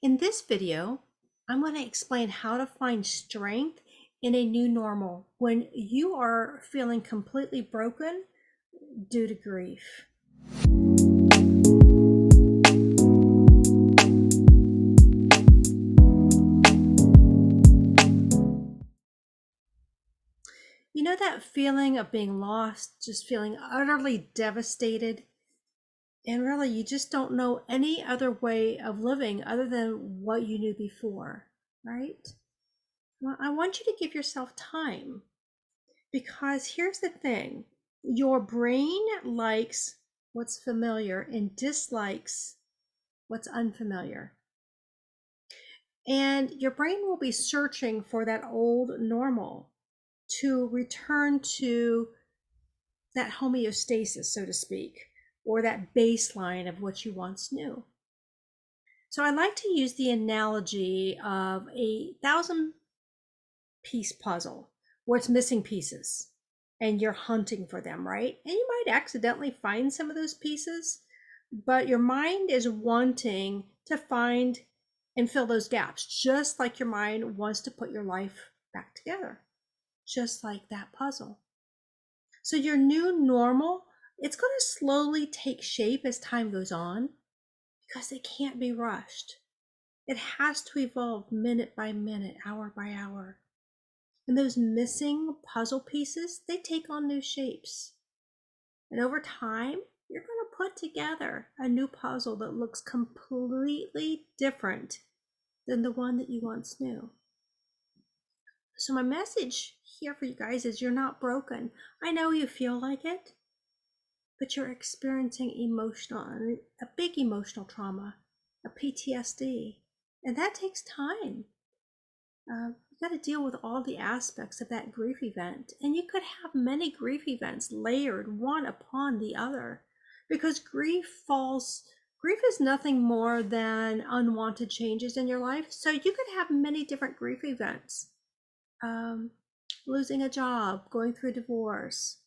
In this video, I'm going to explain how to find strength in a new normal when you are feeling completely broken due to grief. You know that feeling of being lost, just feeling utterly devastated, and really you just don't know any other way of living other than what you knew before, right? Well, I want you to give yourself time. Because here's the thing, your brain likes what's familiar and dislikes what's unfamiliar. And your brain will be searching for that old normal to return to that homeostasis, so to speak, or that baseline of what you once knew. So I like to use the analogy of a 1,000-piece puzzle where it's missing pieces and you're hunting for them, right? And you might accidentally find some of those pieces, but your mind is wanting to find and fill those gaps, just like your mind wants to put your life back together, just like that puzzle. So your new normal, it's going to slowly take shape as time goes on because it can't be rushed. It has to evolve minute by minute, hour by hour. And those missing puzzle pieces, they take on new shapes. And over time, you're going to put together a new puzzle that looks completely different than the one that you once knew. So my message here for you guys is you're not broken. I know you feel like it, but you're experiencing a big emotional trauma, a PTSD, and that takes time. You got to deal with all the aspects of that grief event. And you could have many grief events layered one upon the other because grief is nothing more than unwanted changes in your life. So you could have many different grief events. Losing a job, going through a divorce,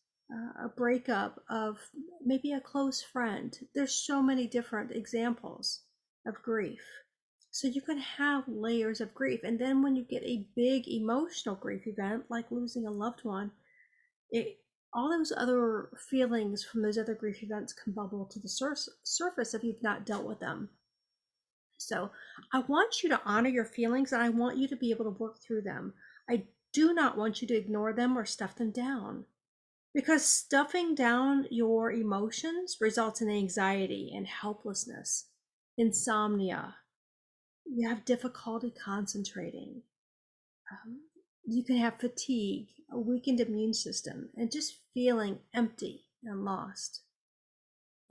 a breakup of maybe a close friend. There's so many different examples of grief. So you can have layers of grief. And then when you get a big emotional grief event, like losing a loved one, all those other feelings from those other grief events can bubble to the surface if you've not dealt with them. So I want you to honor your feelings and I want you to be able to work through them. I do not want you to ignore them or stuff them down, because stuffing down your emotions results in anxiety and helplessness, insomnia. You have difficulty concentrating. You can have fatigue, a weakened immune system, and just feeling empty and lost.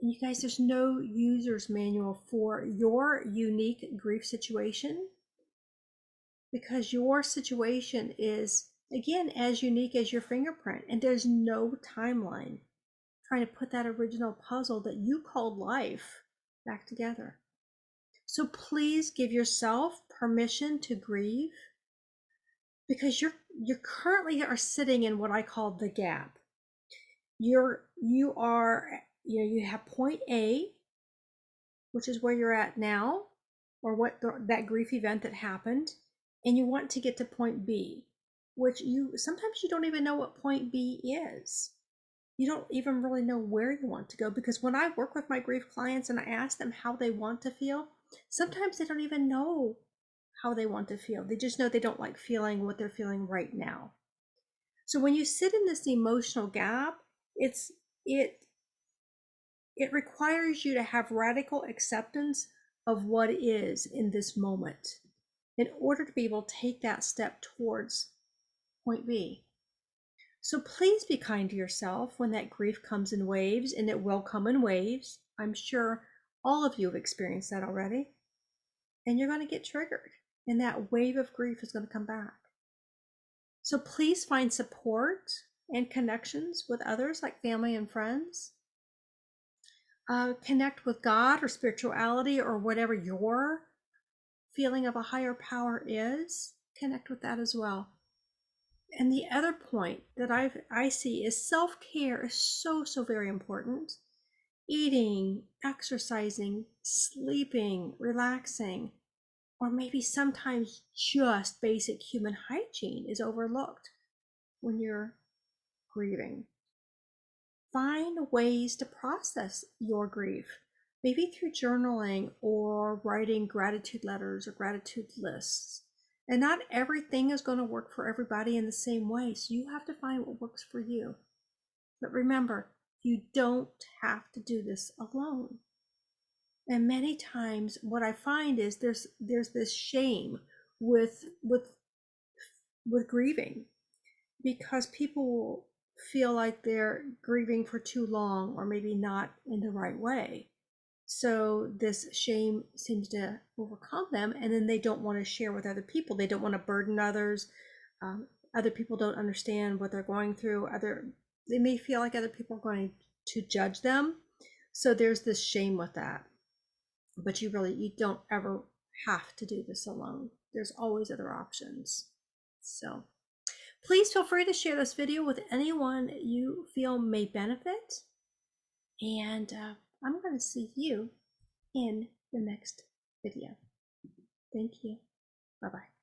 And you guys, there's no user's manual for your unique grief situation because your situation is, again, as unique as your fingerprint, and there's no timeline trying to put that original puzzle that you called life back together. So please give yourself permission to grieve because you currently are sitting in what I call the gap. You have point A, which is where you're at now, or that grief event that happened, and you want to get to point B, which sometimes you don't even know what point B is. You don't even really know where you want to go, because when I work with my grief clients and I ask them how they want to feel, sometimes they don't even know how they want to feel. They just know they don't like feeling what they're feeling right now. So when you sit in this emotional gap, it requires you to have radical acceptance of what is in this moment in order to be able to take that step towards point B. So please be kind to yourself when that grief comes in waves, and it will come in waves. I'm sure all of you have experienced that already. And you're going to get triggered, and that wave of grief is going to come back. So please find support and connections with others like family and friends. Connect with God or spirituality or whatever your feeling of a higher power is. Connect with that as well. And the other point that I see is self-care is so very important. Eating, exercising, sleeping, relaxing. Or maybe sometimes just basic human hygiene is overlooked when you're grieving. Find ways to process your grief, maybe through journaling or writing gratitude letters or gratitude lists. And not everything is going to work for everybody in the same way, so you have to find what works for you. But remember, you don't have to do this alone. And many times what I find is there's this shame with grieving, because people will feel like they're grieving for too long or maybe not in the right way. So this shame seems to overcome them, and then they don't want to share with other people. They don't want to burden others. Other people don't understand what they're going through. They may feel like other people are going to judge them. So there's this shame with that. But you don't ever have to do this alone. There's always other options. So please feel free to share this video with anyone you feel may benefit. And I'm going to see you in the next video. Thank you. Bye-bye.